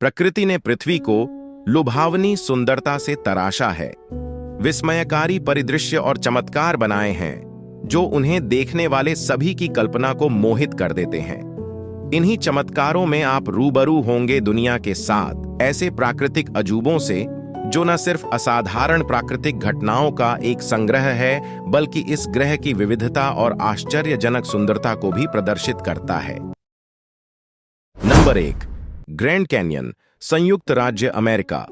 प्रकृति ने पृथ्वी को लुभावनी सुंदरता से तराशा है, विस्मयकारी परिदृश्य और चमत्कार बनाए हैं जो उन्हें देखने वाले सभी की कल्पना को मोहित कर देते हैं। इन्हीं चमत्कारों में आप रूबरू होंगे दुनिया के साथ ऐसे प्राकृतिक अजूबों से जो न सिर्फ असाधारण प्राकृतिक घटनाओं का एक संग्रह है, बल्कि इस ग्रह की विविधता और आश्चर्यजनक सुंदरता को भी प्रदर्शित करता है। नंबर 1, ग्रैंड कैन्यन, संयुक्त राज्य अमेरिका।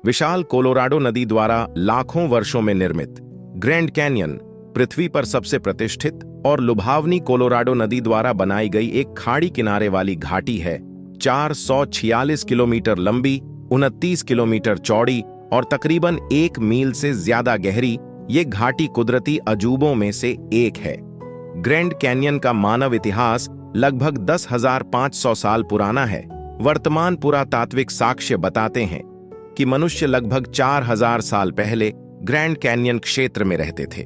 विशाल कोलोराडो नदी द्वारा लाखों वर्षों में निर्मित ग्रैंड कैन्यन पृथ्वी पर सबसे प्रतिष्ठित और लुभावनी कोलोराडो नदी द्वारा बनाई गई एक खाड़ी किनारे वाली घाटी है। 446 किलोमीटर लंबी, 29 किलोमीटर चौड़ी और तकरीबन 1 मील से ज्यादा गहरी, ये घाटी कुदरती अजूबों में से एक है। ग्रैंड कैन्यन का मानव इतिहास लगभग 10,500 साल पुराना है। वर्तमान पुरातात्विक साक्ष्य बताते हैं कि मनुष्य लगभग 4,000 साल पहले ग्रैंड कैन्यन क्षेत्र में रहते थे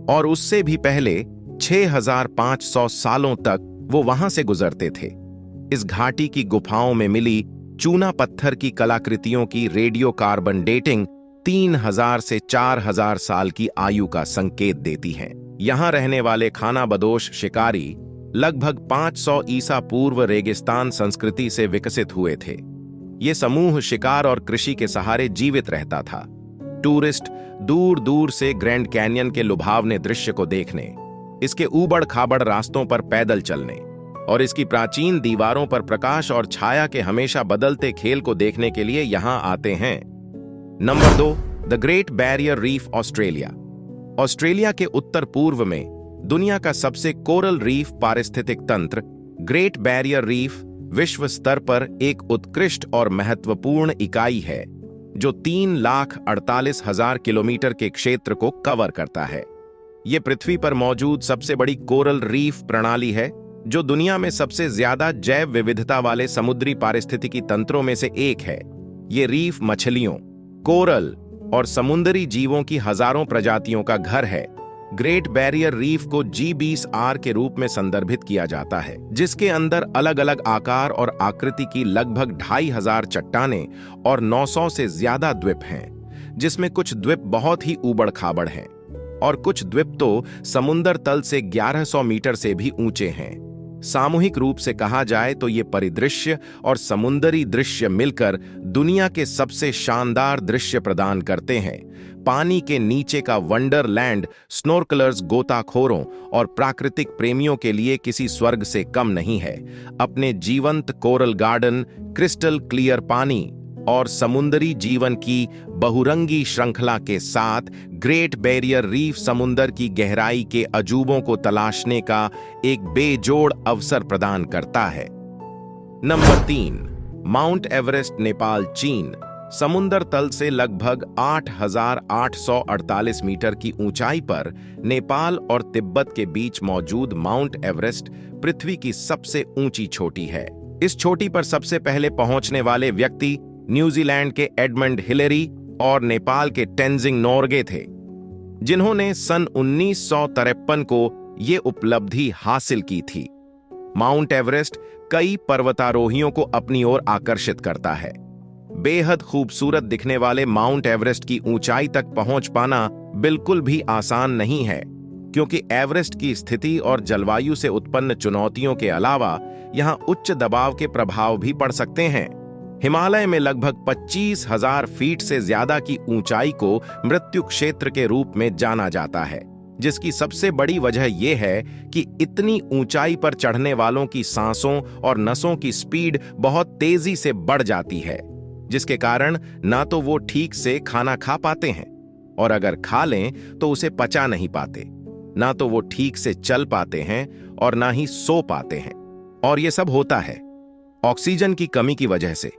और उससे भी पहले 6,500 सालों तक वो वहां से गुजरते थे। इस घाटी की गुफाओं में मिली चूना पत्थर की कलाकृतियों की रेडियो कार्बन डेटिंग 3,000 से 4,000 साल की आयु का संकेत देती है। यहां रहने वाले खानाबदोश शिकारी लगभग 500 ईसा पूर्व रेगिस्तान संस्कृति से विकसित हुए थे। ये समूह शिकार और कृषि के सहारे जीवित रहता था। टूरिस्ट दूर दूर से ग्रैंड कैन्यन के लुभावने दृश्य को देखने, इसके ऊबड़ खाबड़ रास्तों पर पैदल चलने और इसकी प्राचीन दीवारों पर प्रकाश और छाया के हमेशा बदलते खेल को देखने के लिए यहां आते हैं। Number 2, the great barrier reef, Australia. Australia के उत्तर पूर्व में दुनिया का सबसे कोरल रीफ पारिस्थितिक तंत्र ग्रेट बैरियर रीफ विश्व स्तर पर एक उत्कृष्ट और महत्वपूर्ण इकाई है जो 3,48,000 किलोमीटर के क्षेत्र को कवर करता है। ये पृथ्वी पर मौजूद सबसे बड़ी कोरल रीफ प्रणाली है जो दुनिया में सबसे ज्यादा जैव विविधता वाले समुद्री पारिस्थितिकी तंत्रों में से एक है। ये रीफ मछलियों, कोरल और समुद्री जीवों की हजारों प्रजातियों का घर है। ग्रेट बैरियर रीफ को G20R के रूप में संदर्भित किया जाता है, जिसके अंदर अलग अलग आकार और आकृति की लगभग 2,500 चट्टानें और 900 से ज्यादा द्वीप हैं, जिसमें कुछ द्वीप बहुत ही ऊबड़ खाबड़ हैं और कुछ द्वीप तो समुद्र तल से 1100 मीटर से भी ऊंचे हैं। सामूहिक रूप से कहा जाए तो ये परिदृश्य और समुद्री दृश्य मिलकर दुनिया के सबसे शानदार दृश्य प्रदान करते हैं। पानी के नीचे का वंडरलैंड स्नोर्कलर्स, गोताखोरों और प्राकृतिक प्रेमियों के लिए किसी स्वर्ग से कम नहीं है। अपने जीवंत कोरल गार्डन, क्रिस्टल क्लियर पानी और समुद्री जीवन की बहुरंगी श्रृंखला के साथ ग्रेट बैरियर रीफ समुद्र की गहराई के अजूबों को तलाशने का एक बेजोड़ अवसर प्रदान करता है। नंबर 3, माउंट एवरेस्ट, नेपाल, चीन। समुद्र तल से लगभग 8,848 मीटर की ऊंचाई पर नेपाल और तिब्बत के बीच मौजूद माउंट एवरेस्ट पृथ्वी की सबसे ऊंची चोटी है। इस चोटी पर सबसे पहले पहुंचने वाले व्यक्ति न्यूजीलैंड के एडमंड हिलेरी और नेपाल के टेंजिंग नोर्गे थे, जिन्होंने सन 1953 को ये उपलब्धि हासिल की थी। माउंट एवरेस्ट कई पर्वतारोहियों को अपनी ओर आकर्षित करता है। बेहद खूबसूरत दिखने वाले माउंट एवरेस्ट की ऊंचाई तक पहुंच पाना बिल्कुल भी आसान नहीं है, क्योंकि एवरेस्ट की स्थिति और जलवायु से उत्पन्न चुनौतियों के अलावा यहां उच्च दबाव के प्रभाव भी पड़ सकते हैं। हिमालय में लगभग 25,000 फीट से ज्यादा की ऊंचाई को मृत्यु क्षेत्र के रूप में जाना जाता है, जिसकी सबसे बड़ी वजह यह है कि इतनी ऊंचाई पर चढ़ने वालों की सांसों और नसों की स्पीड बहुत तेजी से बढ़ जाती है, जिसके कारण ना तो वो ठीक से खाना खा पाते हैं और अगर खा लें तो उसे पचा नहीं पाते, ना तो वो ठीक से चल पाते हैं और ना ही सो पाते हैं। और ये सब होता है ऑक्सीजन की कमी की वजह से।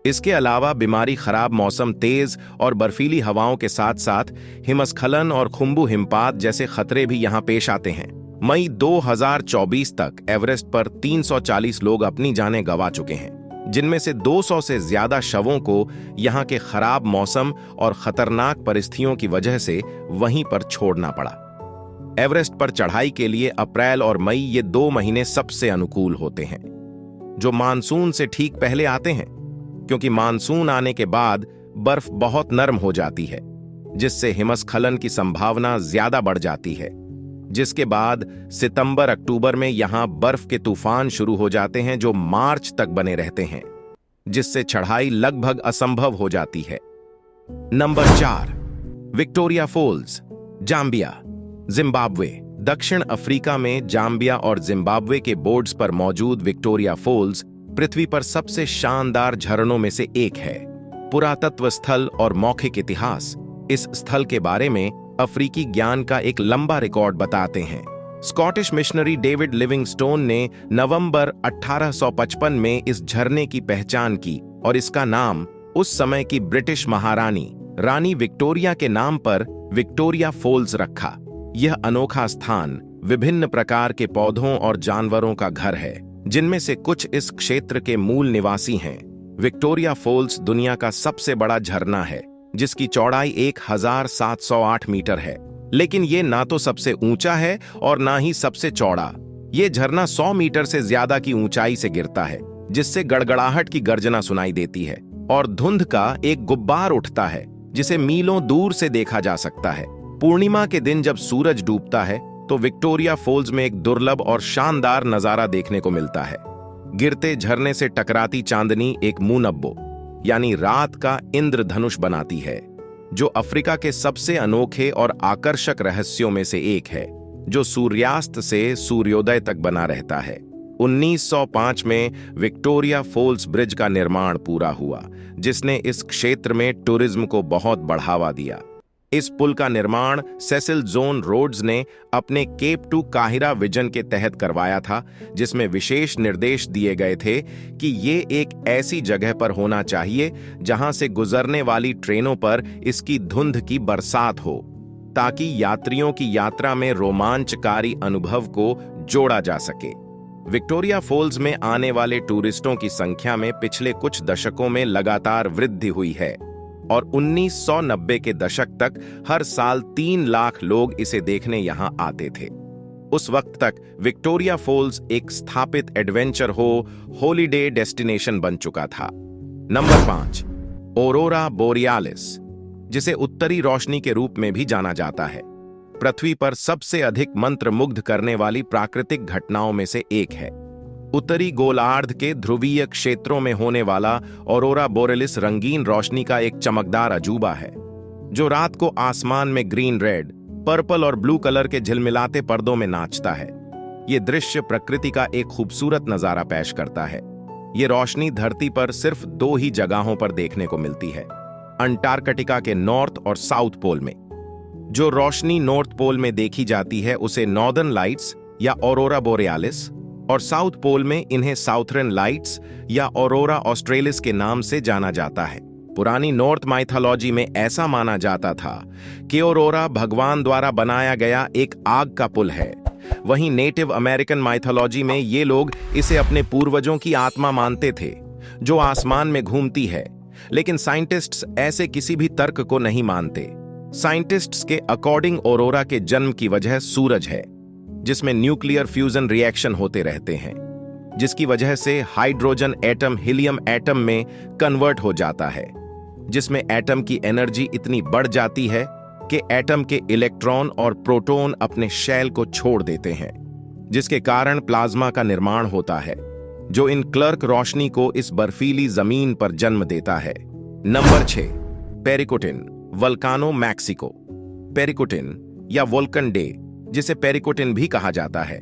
इसके अलावा बीमारी, खराब मौसम, तेज और बर्फीली हवाओं के साथ साथ हिमस्खलन और खुम्बु हिमपात जैसे खतरे भी यहां पेश आते हैं। मई 2024 तक एवरेस्ट पर 340 लोग अपनी जानें गंवा चुके हैं, जिनमें से 200 से ज्यादा शवों को यहां के खराब मौसम और खतरनाक परिस्थितियों की वजह से वहीं पर छोड़ना पड़ा। एवरेस्ट पर चढ़ाई के लिए अप्रैल और मई ये 2 महीने सबसे अनुकूल होते हैं, जो मानसून से ठीक पहले आते हैं। क्योंकि मानसून आने के बाद बर्फ बहुत नरम हो जाती है, जिससे हिमस्खलन की संभावना ज्यादा बढ़ जाती है। जिसके बाद सितंबर अक्टूबर में यहां बर्फ के तूफान शुरू हो जाते हैं जो मार्च तक बने रहते हैं, जिससे चढ़ाई लगभग असंभव हो जाती है। Number 4, Victoria Falls, Zambia, Zimbabwe. दक्षिण अफ्रीका में जाम्बिया और जिम्बाब्वे के बोर्ड्स पर मौजूद विक्टोरिया फॉल्स पृथ्वी पर सबसे शानदार झरनों में से एक है। पुरातत्व स्थल और मौखिक इतिहास इस स्थल के बारे में अफ्रीकी ज्ञान का एक लंबा रिकॉर्ड बताते हैं। स्कॉटिश मिशनरी डेविड लिविंगस्टोन ने नवंबर 1855 में इस झरने की पहचान की और इसका नाम उस समय की ब्रिटिश महारानी रानी विक्टोरिया के नाम पर विक्टोरिया फॉल्स रखा। यह अनोखा स्थान विभिन्न प्रकार के पौधों और जानवरों का घर है, जिनमें से कुछ इस क्षेत्र के मूल निवासी हैं। विक्टोरिया फॉल्स दुनिया का सबसे बड़ा झरना है, जिसकी चौड़ाई 1708 मीटर है, लेकिन ये ना तो सबसे ऊंचा है और ना ही सबसे चौड़ा। ये झरना 100 मीटर से ज्यादा की ऊंचाई से गिरता है, जिससे गड़गड़ाहट की गर्जना सुनाई देती है और धुंध का एक गुब्बार उठता है, जिसे मीलों दूर से देखा जा सकता है। पूर्णिमा के दिन जब सूरज डूबता है तो विक्टोरिया फॉल्स में एक दुर्लभ और शानदार नजारा देखने को मिलता है। गिरते झरने से टकराती चांदनी एक मुनब्बो यानी रात का इंद्रधनुष बनाती है, जो अफ्रीका के सबसे अनोखे और आकर्षक रहस्यों में से एक है, जो सूर्यास्त से सूर्योदय तक बना रहता है। 1905 में विक्टोरिया फॉल्स ब्रिज का निर्माण पूरा हुआ, जिसने इस क्षेत्र में टूरिज्म को बहुत बढ़ावा दिया। इस पुल का निर्माण सेसिल जोन रोड्स ने अपने केप टू काहिरा विजन के तहत करवाया था, जिसमें विशेष निर्देश दिए गए थे कि ये एक ऐसी जगह पर होना चाहिए जहां से गुजरने वाली ट्रेनों पर इसकी धुंध की बरसात हो, ताकि यात्रियों की यात्रा में रोमांचकारी अनुभव को जोड़ा जा सके। विक्टोरिया फॉल्स में आने वाले टूरिस्टों की संख्या में पिछले कुछ दशकों में लगातार वृद्धि हुई है और 1990 के दशक तक हर साल 3 लाख लोग इसे देखने यहां आते थे। उस वक्त तक विक्टोरिया फॉल्स एक स्थापित एडवेंचर हॉलिडे डेस्टिनेशन बन चुका था। नंबर 5, ऑरोरा बोरियालिस, जिसे उत्तरी रोशनी के रूप में भी जाना जाता है, पृथ्वी पर सबसे अधिक मंत्रमुग्ध करने वाली प्राकृतिक घटनाओं में से एक है। उत्तरी गोलार्ध के ध्रुवीय क्षेत्रों में होने वाला ऑरोरा बोरेलिस रंगीन रोशनी का एक चमकदार अजूबा है, जो रात को आसमान में ग्रीन, रेड, पर्पल और ब्लू कलर के झिलमिलाते पर्दों में नाचता है। ये दृश्य प्रकृति का एक खूबसूरत नजारा पेश करता है। ये रोशनी धरती पर सिर्फ 2 ही जगहों पर देखने को मिलती है, अंटार्कटिका के नॉर्थ और साउथ पोल में। जो रोशनी नॉर्थ पोल में देखी जाती है उसे नॉर्दर्न लाइट्स या ऑरोरा बोरेयालिस, और साउथ पोल में इन्हें साउथर्न लाइट्स या ऑरोरा ऑस्ट्रेलिस के नाम से जाना जाता है। पुरानी नॉर्थ माइथोलॉजी में ऐसा माना जाता था कि ऑरोरा भगवान द्वारा बनाया गया एक आग का पुल है। वहीं नेटिव अमेरिकन माइथोलॉजी में ये लोग इसे अपने पूर्वजों की आत्मा मानते थे, जो आसमान में घूमती है। लेकिन साइंटिस्ट्स ऐसे किसी भी तर्क को नहीं मानते। साइंटिस्ट्स के अकॉर्डिंग ऑरोरा के जन्म की वजह सूरज है, जिसमें न्यूक्लियर फ्यूजन रिएक्शन होते रहते हैं, जिसकी वजह से हाइड्रोजन एटम हीलियम एटम में कन्वर्ट हो जाता है, जिसमें एटम की एनर्जी इतनी बढ़ जाती है कि एटम के इलेक्ट्रॉन और प्रोटॉन अपने शेल को छोड़ देते हैं, जिसके कारण प्लाज्मा का निर्माण होता है, जो इन क्लर्क रोशनी को इस बर्फीली जमीन पर जन्म देता है। Number 6, पेरिकोटिन वल्कानो Mexico. पेरिकोटिन या वोल्कन डे, जिसे पेरिकोटिन भी कहा जाता है,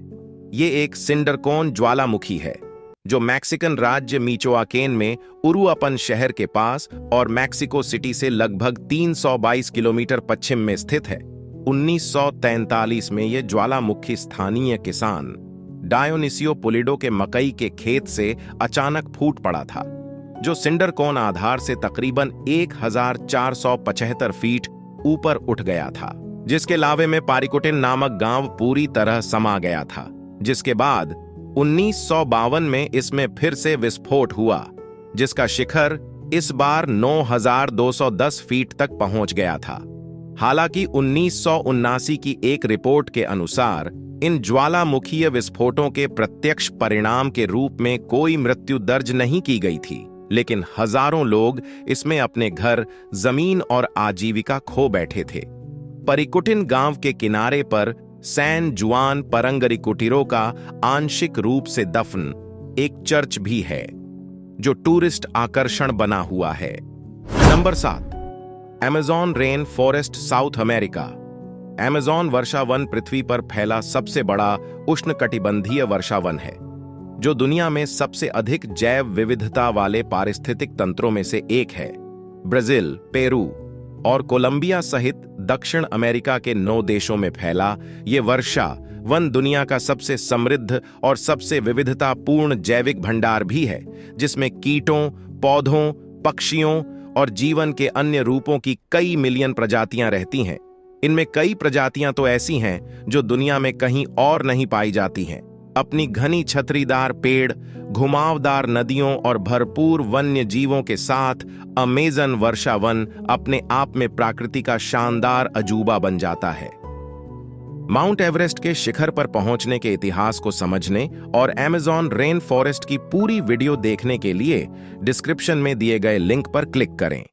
ये एक सिंडरकोन ज्वालामुखी है जो मैक्सिकन राज्य मिचोआकेन में उरुआपन शहर के पास और मैक्सिको सिटी से लगभग 322 किलोमीटर पश्चिम में स्थित है। 1943 में यह ज्वालामुखी स्थानीय किसान डायोनिसियो पुलिडो के मकई के खेत से अचानक फूट पड़ा था, जो सिंडरकोन आधार से तकरीबन 1475 फीट ऊपर उठ गया था, जिसके लावे में पारिकोटिन नामक गांव पूरी तरह समा गया था। जिसके बाद 1952 में इसमें फिर से विस्फोट हुआ, जिसका शिखर इस बार 9210 फीट तक पहुंच गया था। हालांकि 1979 की एक रिपोर्ट के अनुसार इन ज्वालामुखीय विस्फोटों के प्रत्यक्ष परिणाम के रूप में कोई मृत्यु दर्ज नहीं की गई थी, लेकिन हजारों लोग इसमें अपने घर, जमीन और आजीविका खो बैठे थे। परिकुटिन गांव के किनारे पर सैन जुआन परंगरिकुटिरो का आंशिक रूप से दफन एक चर्च भी है, जो टूरिस्ट आकर्षण बना हुआ है। Number 7, Amazon rain forest, south America. Amazon वर्षा वन पृथ्वी पर फैला सबसे बड़ा उष्णकटिबंधीय वर्षा वन है, जो दुनिया में सबसे अधिक जैव विविधता वाले पारिस्थितिक तंत्रों में से एक है। ब्राजील, पेरू और कोलंबिया सहित दक्षिण अमेरिका के 9 देशों में फैला ये वर्षा वन दुनिया का सबसे समृद्ध और सबसे विविधतापूर्ण जैविक भंडार भी है, जिसमें कीटों, पौधों, पक्षियों और जीवन के अन्य रूपों की कई मिलियन प्रजातियां रहती हैं। इनमें कई प्रजातियां तो ऐसी हैं जो दुनिया में कहीं और नहीं पाई जाती हैं। अपनी घनी छतरीदार पेड़, घुमावदार नदियों और भरपूर वन्य जीवों के साथ अमेज़न वर्षा वन अपने आप में प्रकृति का शानदार अजूबा बन जाता है। माउंट एवरेस्ट के शिखर पर पहुंचने के इतिहास को समझने और अमेज़न रेन फॉरेस्ट की पूरी वीडियो देखने के लिए डिस्क्रिप्शन में दिए गए लिंक पर क्लिक करें।